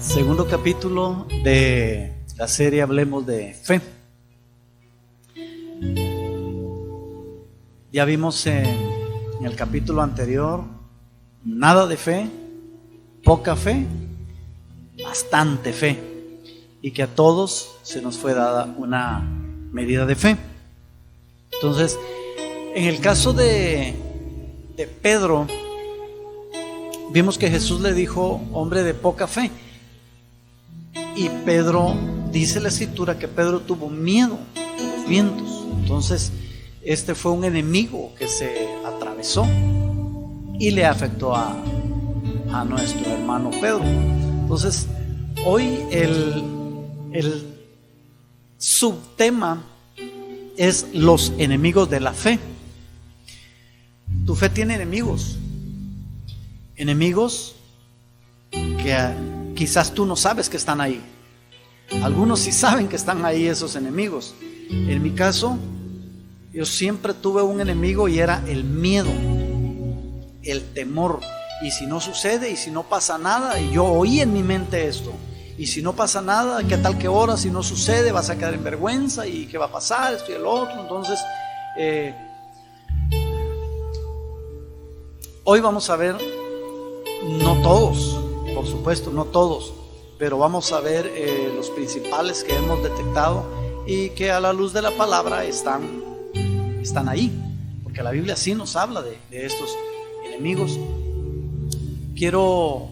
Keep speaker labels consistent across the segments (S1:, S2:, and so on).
S1: Segundo capítulo de la serie Hablemos de Fe. Ya vimos en el capítulo anterior nada de fe, poca fe, bastante fe, y que a todos se nos fue dada una medida de fe. Entonces, en el caso de Pedro, vimos que Jesús le dijo hombre de poca fe, y Pedro, dice la escritura que Pedro tuvo miedo a los vientos. Entonces este fue un enemigo que se atravesó y le afectó a nuestro hermano Pedro. Entonces hoy el subtema es los enemigos de la fe. Tu fe tiene enemigos que quizás tú no sabes que están ahí. Algunos sí saben que están ahí esos enemigos. En mi caso, yo siempre tuve un enemigo y era el miedo, el temor. Y si no sucede, y si no pasa nada, y yo oí en mi mente esto, y si no pasa nada, ¿qué tal que ahora si no sucede? Vas a quedar en vergüenza, y ¿qué va a pasar? Esto y el otro. Entonces hoy vamos a ver, no todos, por supuesto, no todos, pero vamos a ver los principales que hemos detectado y que a la luz de la palabra están ahí, porque la Biblia sí nos habla de estos enemigos. Quiero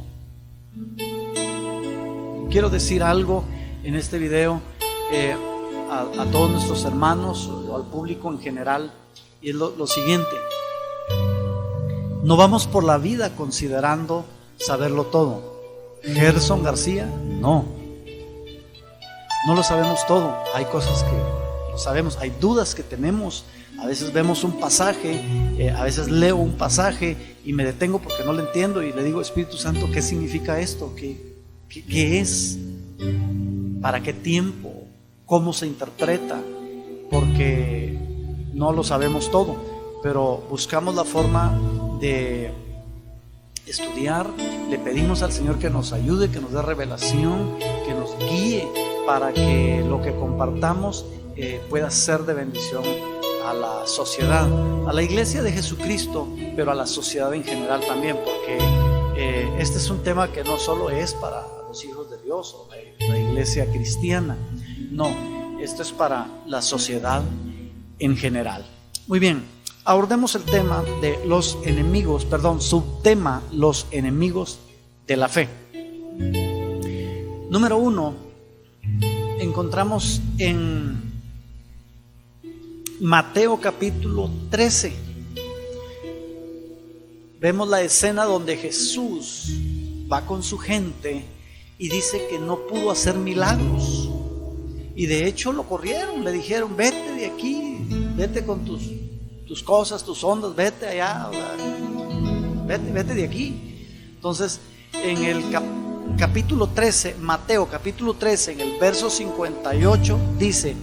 S1: decir algo en este video a todos nuestros hermanos o al público en general, y es lo siguiente: no vamos por la vida considerando saberlo todo. Gerson García, no lo sabemos todo. Hay cosas que no sabemos, hay dudas que tenemos. A veces vemos un pasaje, a veces leo un pasaje y me detengo porque no lo entiendo y le digo: Espíritu Santo, ¿qué significa esto? ¿Qué es? ¿Para qué tiempo? ¿Cómo se interpreta? Porque no lo sabemos todo, pero buscamos la forma de estudiar. Le pedimos al Señor que nos ayude, que nos dé revelación, que nos guíe para que lo que compartamos pueda ser de bendición a la sociedad, a la iglesia de Jesucristo, pero a la sociedad en general también, porque este es un tema que no solo es para los hijos de Dios o la iglesia cristiana, no, esto es para la sociedad en general. Muy bien, abordemos el tema de los enemigos, subtema, los enemigos de la fe. Número 1, encontramos en Mateo capítulo 13. Vemos la escena donde Jesús va con su gente y dice que no pudo hacer milagros. Y de hecho lo corrieron, le dijeron: vete de aquí, vete con tus cosas, tus ondas, vete allá, vete de aquí. Entonces en el capítulo 13, Mateo capítulo 13, en el verso 58 dice: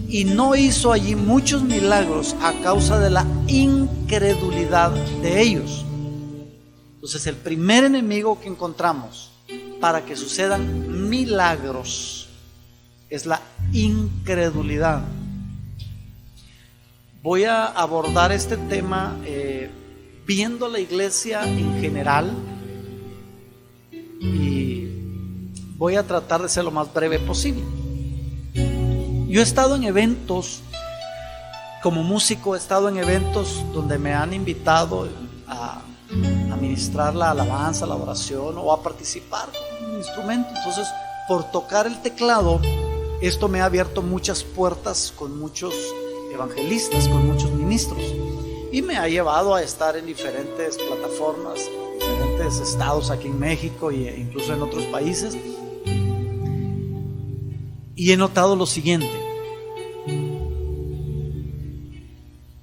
S1: y no hizo allí muchos milagros a causa de la incredulidad de ellos. Entonces el primer enemigo que encontramos para que sucedan milagros es la incredulidad. Voy a abordar este tema viendo la iglesia en general, y voy a tratar de ser lo más breve posible. Yo he estado en eventos, como músico, he estado en eventos donde me han invitado a ministrar la alabanza, la oración, o a participar con un instrumento. Entonces, por tocar el teclado, esto me ha abierto muchas puertas con muchos evangelistas, con muchos ministros, y me ha llevado a estar en diferentes plataformas, diferentes estados aquí en México e incluso en otros países. Y he notado lo siguiente: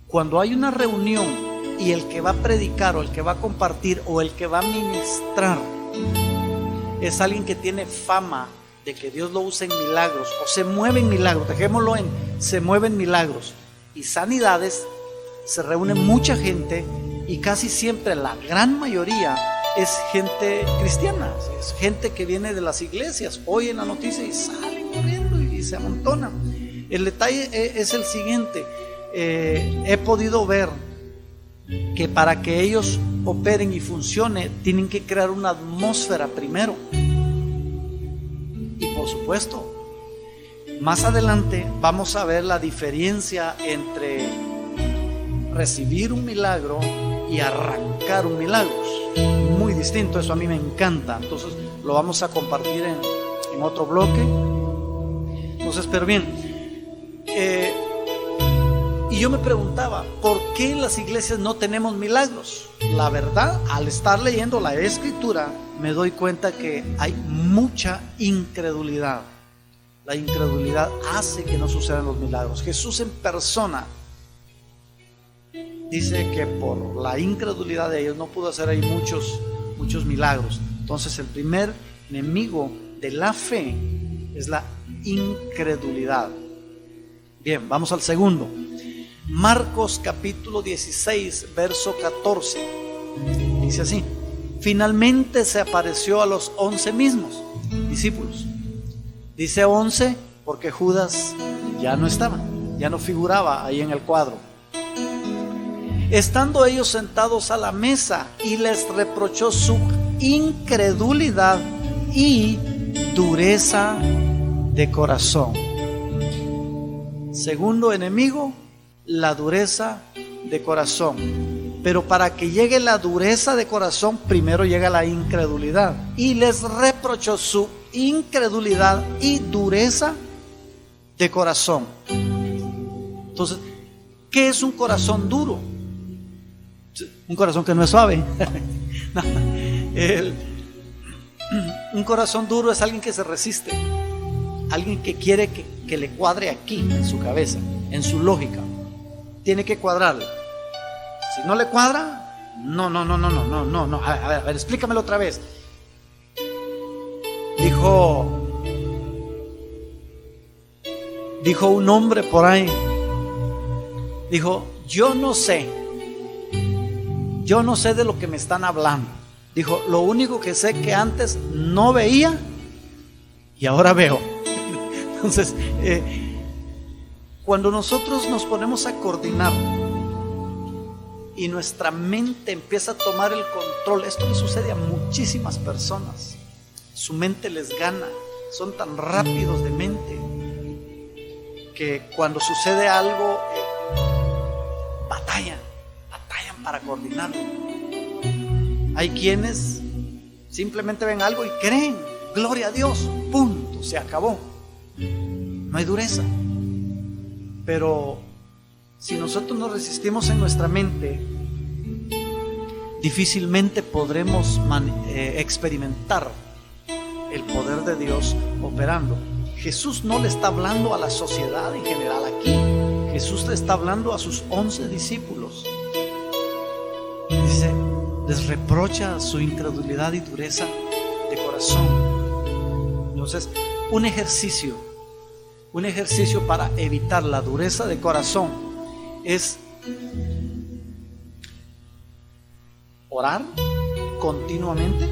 S1: cuando hay una reunión y el que va a predicar o el que va a compartir o el que va a ministrar es alguien que tiene fama de que Dios lo usa en milagros, o se mueven milagros, dejémoslo en se mueven milagros y sanidades, se reúne mucha gente y casi siempre la gran mayoría es gente cristiana, es gente que viene de las iglesias, oyen la noticia y salen corriendo y se amontonan. El detalle es el siguiente: he podido ver que para que ellos operen y funcione tienen que crear una atmósfera primero. Y por supuesto, más adelante vamos a ver la diferencia entre recibir un milagro y arrancar un milagro. Muy distinto, eso a mí me encanta. Entonces lo vamos a compartir en otro bloque. Entonces, pero bien, y yo me preguntaba, ¿por qué en las iglesias no tenemos milagros? La verdad, al estar leyendo la Escritura, me doy cuenta que hay mucha incredulidad. La incredulidad hace que no sucedan los milagros. Jesús en persona dice que por la incredulidad de ellos no pudo hacer ahí muchos milagros. Entonces el primer enemigo de la fe es la incredulidad. Bien, vamos al segundo. Marcos capítulo 16, verso 14. Dice así: finalmente se apareció a los 11 mismos discípulos. Dice 11 porque Judas ya no estaba, ya no figuraba ahí en el cuadro. Estando ellos sentados a la mesa, y les reprochó su incredulidad y dureza de corazón. Segundo enemigo, la dureza de corazón. Pero para que llegue la dureza de corazón, primero llega la incredulidad. Y les reprochó su incredulidad y dureza de corazón. Entonces, ¿qué es un corazón duro? Un corazón que no es suave. No, un corazón duro es alguien que se resiste, alguien que quiere que le cuadre aquí en su cabeza, en su lógica. Tiene que cuadrarle. Si no le cuadra, no. A ver, explícamelo otra vez. Dijo un hombre por ahí, dijo: yo no sé de lo que me están hablando. Dijo: lo único que sé que antes no veía y ahora veo. Entonces, cuando nosotros nos ponemos a coordinar y nuestra mente empieza a tomar el control, esto le sucede a muchísimas personas. Su mente les gana, son tan rápidos de mente que cuando sucede algo, batallan para coordinarlo. Hay quienes simplemente ven algo y creen, gloria a Dios, punto, se acabó. No hay dureza. Pero si nosotros nos resistimos en nuestra mente, difícilmente podremos experimentar el poder de Dios operando. Jesús no le está hablando a la sociedad en general aquí. Jesús le está hablando a sus 11 discípulos. Dice, les reprocha su incredulidad y dureza de corazón. Entonces, un ejercicio para evitar la dureza de corazón es orar continuamente,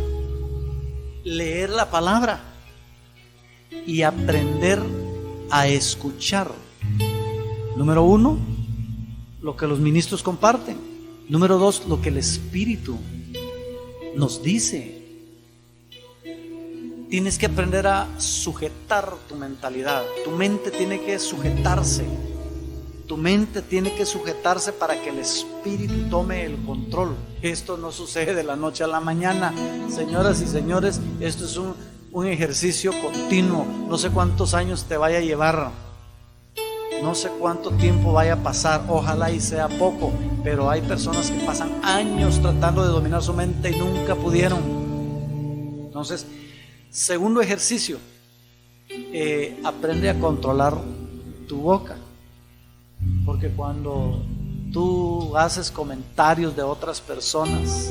S1: leer la palabra y aprender a escuchar. Número 1, lo que los ministros comparten. Número 2, lo que el Espíritu nos dice. Tienes que aprender a sujetar tu mentalidad. Tu mente tiene que sujetarse. Tu mente tiene que sujetarse para que el Espíritu tome el control. Esto no sucede de la noche a la mañana. Señoras y señores, esto es un ejercicio continuo. No sé cuántos años te vaya a llevar. No sé cuánto tiempo vaya a pasar. Ojalá y sea poco. Pero hay personas que pasan años tratando de dominar su mente y nunca pudieron. Entonces, segundo ejercicio, aprende a controlar tu boca. Porque cuando tú haces comentarios de otras personas,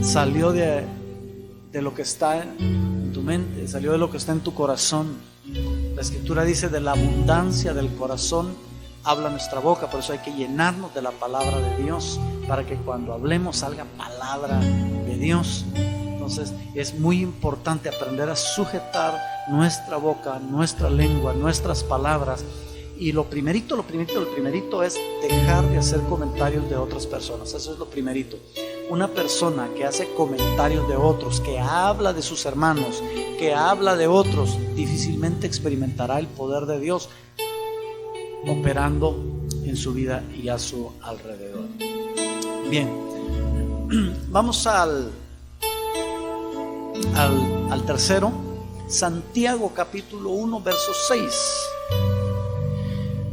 S1: salió de lo que está en tu mente, salió de lo que está en tu corazón. La Escritura dice: de la abundancia del corazón habla nuestra boca. Por eso hay que llenarnos de la palabra de Dios, para que cuando hablemos salga palabra de Dios. Entonces es muy importante aprender a sujetar nuestra boca, nuestra lengua, nuestras palabras. Y lo primerito es dejar de hacer comentarios de otras personas. Eso es lo primerito. Una persona que hace comentarios de otros, que habla de sus hermanos, que habla de otros, difícilmente experimentará el poder de Dios operando en su vida y a su alrededor. Bien, vamos al tercero, Santiago capítulo 1 verso 6.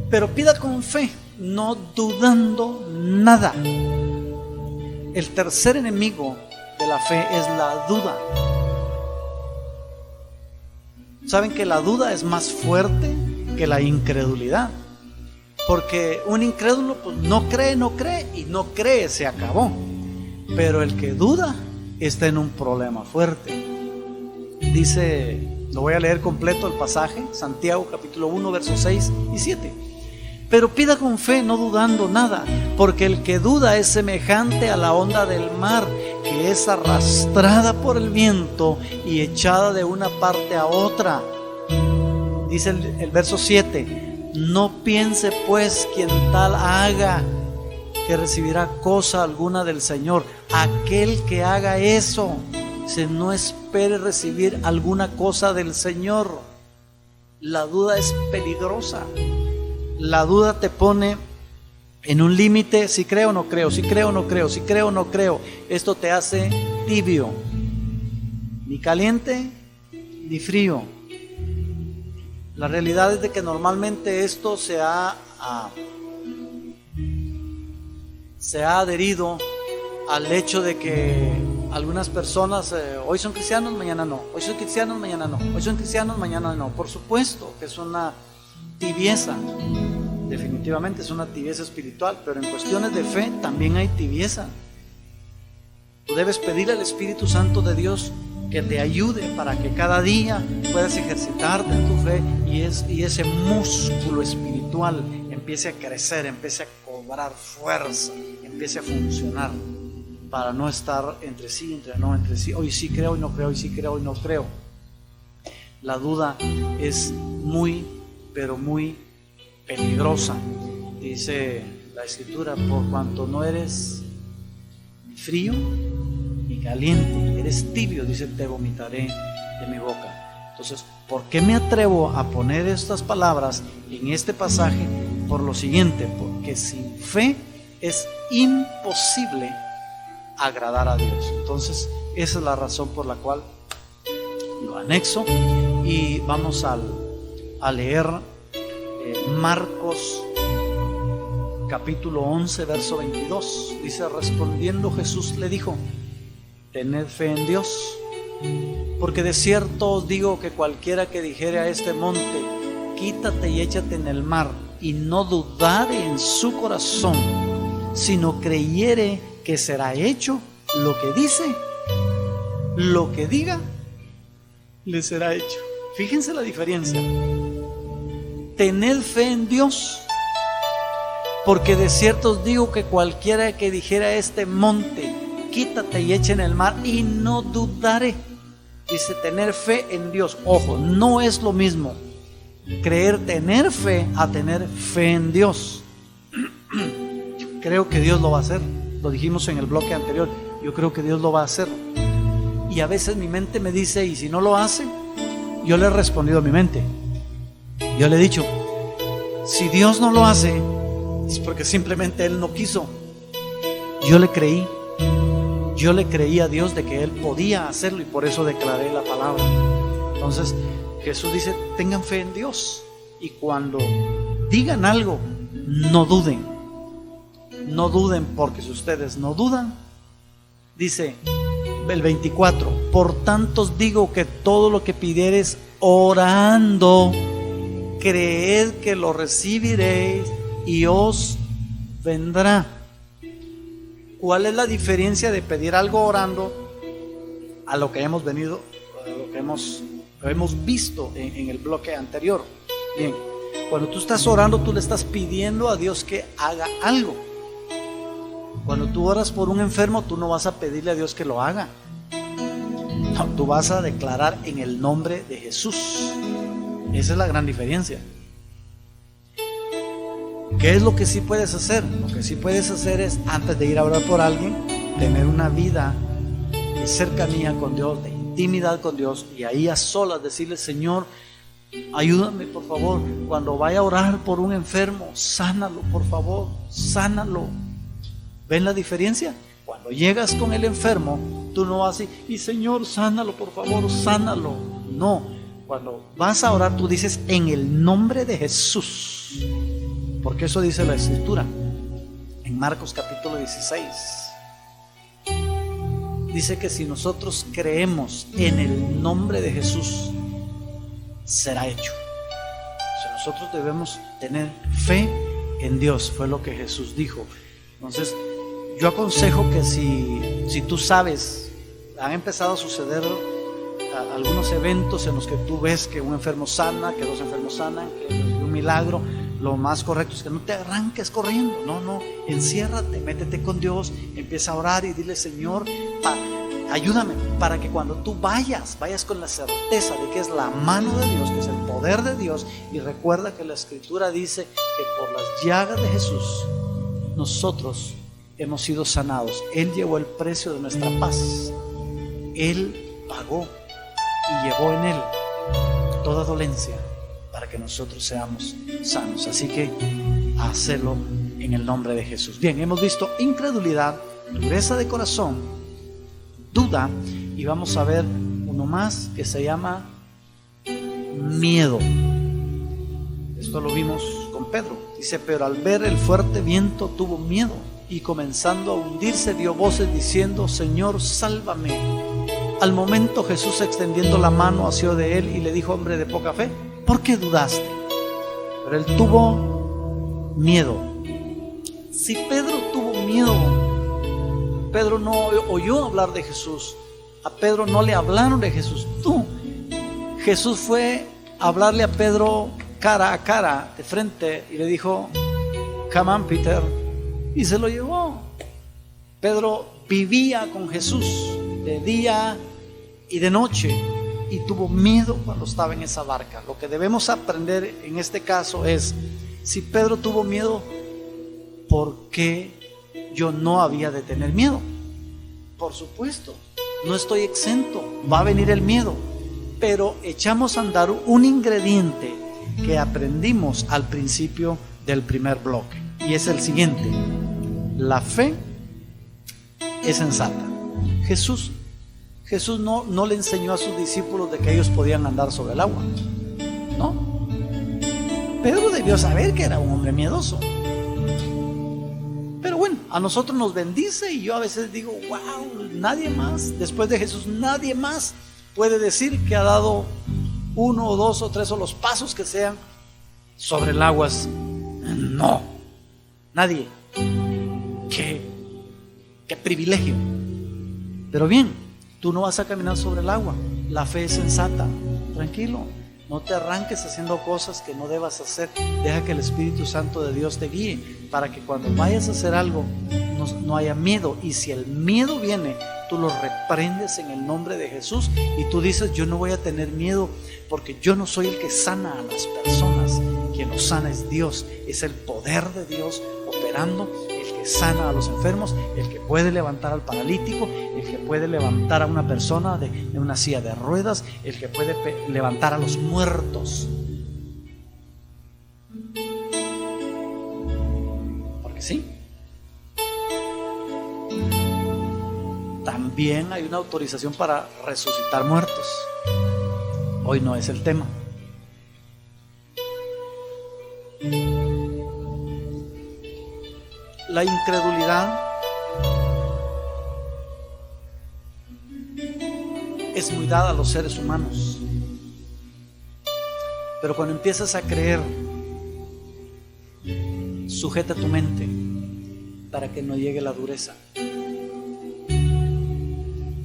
S1: Pero pida con fe, no dudando nada. El tercer enemigo de la fe es la duda. ¿Saben que la duda es más fuerte que la incredulidad? Porque un incrédulo pues no cree y no cree, se acabó. Pero el que duda está en un problema fuerte. Dice, lo voy a leer completo el pasaje, Santiago capítulo 1 versos 6 y 7. Pero pida con fe, no dudando nada, porque el que duda es semejante a la onda del mar, que es arrastrada por el viento y echada de una parte a otra. Dice el verso 7, no piense pues quien tal haga, que recibirá cosa alguna del Señor. Aquel que haga eso, no espere recibir alguna cosa del Señor. La duda es peligrosa. La duda te pone en un límite, si creo o no creo, si creo o no creo, si creo o no creo. Esto te hace tibio, ni caliente ni frío. La realidad es de que normalmente esto se ha adherido al hecho de que algunas personas hoy son cristianos, mañana no, hoy son cristianos, mañana no, hoy son cristianos, mañana no. Por supuesto que es una tibieza, definitivamente es una tibieza espiritual, pero en cuestiones de fe también hay tibieza. Tú debes pedirle al Espíritu Santo de Dios que te ayude para que cada día puedas ejercitarte en tu fe y ese músculo espiritual empiece a crecer, empiece a cobrar fuerza, empiece a funcionar, para no estar entre sí, entre sí, hoy sí creo y no creo, hoy sí creo y no creo. La duda es muy, pero muy peligrosa. Dice la Escritura, por cuanto no eres ni frío ni caliente, eres tibio, dice, te vomitaré de mi boca. Entonces, ¿por qué me atrevo a poner estas palabras en este pasaje? Por lo siguiente, porque sin fe es imposible agradar a Dios. Entonces, esa es la razón por la cual lo anexo. Y vamos a leer Marcos capítulo 11 verso 22. Dice, respondiendo Jesús le dijo, tened fe en Dios, porque de cierto os digo que cualquiera que dijere a este monte, quítate y échate en el mar, y no dudare en su corazón, sino creyere que será hecho lo que dice, lo que diga, le será hecho. Fíjense la diferencia. Tened fe en Dios, porque de cierto os digo que cualquiera que dijera a este monte, quítate y echa en el mar, y no dudare. Dice tener fe en Dios. Ojo, no es lo mismo creer, tener fe, a tener fe en Dios. Creo que Dios lo va a hacer. Lo dijimos en el bloque anterior. Yo creo que Dios lo va a hacer. Y a veces mi mente me dice, ¿y si no lo hace? Yo le he respondido a mi mente. Yo le he dicho, si Dios no lo hace, es porque simplemente Él no quiso. Yo le creí a Dios de que Él podía hacerlo, y por eso declaré la palabra. Entonces Jesús dice, tengan fe en Dios, y cuando digan algo, no duden. No duden, porque si ustedes no dudan, dice el 24, por tanto os digo que todo lo que pidiereis orando, creed que lo recibiréis y os vendrá. ¿Cuál es la diferencia de pedir algo orando a lo que hemos venido, a lo que hemos visto en el bloque anterior? Bien, Cuando tú estás orando, tú le estás pidiendo a Dios que haga algo. Cuando tú oras por un enfermo, tú no vas a pedirle a Dios que lo haga. No, tú vas a declarar en el nombre de Jesús. Esa es la gran diferencia. ¿Qué es lo que sí puedes hacer? Lo que sí puedes hacer es, antes de ir a orar por alguien, tener una vida de cercanía con Dios, de intimidad con Dios, y ahí a solas decirle: Señor, ayúdame por favor, cuando vaya a orar por un enfermo, sánalo por favor, sánalo. ¿Ven la diferencia? Cuando llegas con el enfermo, tú no vas así: y Señor, sánalo por favor, sánalo. No, cuando vas a orar, tú dices: en el nombre de Jesús. Porque eso dice la Escritura en Marcos capítulo 16. Dice que si nosotros creemos en el nombre de Jesús, será hecho. O sea, nosotros debemos tener fe en Dios, fue lo que Jesús dijo. Entonces, yo aconsejo que si tú sabes, han empezado a suceder algunos eventos en los que tú ves que un enfermo sana, que dos enfermos sanan, que es un milagro. Lo más correcto es que no te arranques corriendo, no, enciérrate, métete con Dios, empieza a orar y dile: Señor, ayúdame para que cuando tú vayas con la certeza de que es la mano de Dios, que es el poder de Dios. Y recuerda que la Escritura dice que por las llagas de Jesús nosotros hemos sido sanados. Él llevó el precio de nuestra paz, Él pagó y llevó en Él toda dolencia para que nosotros seamos sanos. Así que hacerlo en el nombre de Jesús. Bien, hemos visto incredulidad, dureza de corazón, duda, y vamos a ver uno más que se llama miedo. Esto lo vimos con Pedro. Dice: pero al ver el fuerte viento tuvo miedo, y comenzando a hundirse dio voces diciendo: Señor, sálvame. Al momento Jesús, extendiendo la mano, asió de él y le dijo: hombre de poca fe, ¿por qué dudaste? Pero él tuvo miedo. Si Pedro tuvo miedo, Pedro no oyó hablar de Jesús. A Pedro no le hablaron de Jesús. Jesús fue a hablarle a Pedro cara a cara, de frente, y le dijo: come on, Peter. Y se lo llevó. Pedro vivía con Jesús de día y de noche, y tuvo miedo cuando estaba en esa barca. Lo que debemos aprender en este caso es: si Pedro tuvo miedo, ¿por qué yo no había de tener miedo? Por supuesto, no estoy exento, va a venir el miedo, pero echamos a andar un ingrediente que aprendimos al principio del primer bloque, y es el siguiente: la fe es sensata. Jesús no le enseñó a sus discípulos de que ellos podían andar sobre el agua. No. Pedro debió saber que era un hombre miedoso. Pero bueno, a nosotros nos bendice, y yo a veces digo: wow, nadie más, después de Jesús, nadie más puede decir que ha dado 1 o 2 o 3 o los pasos que sean sobre el agua. No, nadie. Qué privilegio. Pero bien, tú no vas a caminar sobre el agua. La fe es sensata. Tranquilo, no te arranques haciendo cosas que no debas hacer. Deja que el Espíritu Santo de Dios te guíe, para que cuando vayas a hacer algo no haya miedo. Y si el miedo viene, tú lo reprendes en el nombre de Jesús, y tú dices: yo no voy a tener miedo, porque yo no soy el que sana a las personas. Quien los sana es Dios. Es el poder de Dios operando, el que sana a los enfermos, el que puede levantar al paralítico, el que puede levantar a una persona de una silla de ruedas, el que puede levantar a los muertos. Porque sí, también hay una autorización para resucitar muertos. Hoy no es el tema. La incredulidad es muy dada a los seres humanos, pero cuando empiezas a creer, sujeta tu mente para que no llegue la dureza.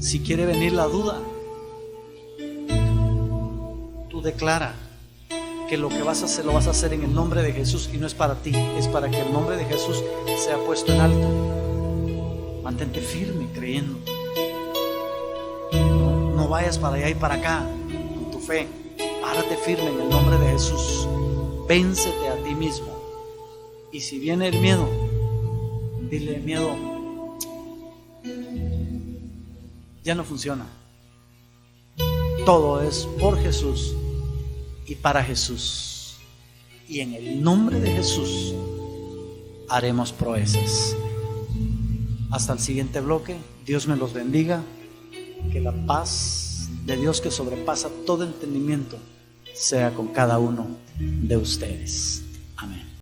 S1: Si quiere venir la duda, tú declara: que lo que vas a hacer lo vas a hacer en el nombre de Jesús, y no es para ti, es para que el nombre de Jesús sea puesto en alto. Mantente firme creyendo. No vayas para allá y para acá con tu fe. Párate firme en el nombre de Jesús. Véncete a ti mismo. Y si viene el miedo, dile: miedo, ya no funciona. Todo es por Jesús y para Jesús. Y en el nombre de Jesús haremos proezas. Hasta el siguiente bloque. Dios me los bendiga. Que la paz de Dios, que sobrepasa todo entendimiento, sea con cada uno de ustedes. Amén.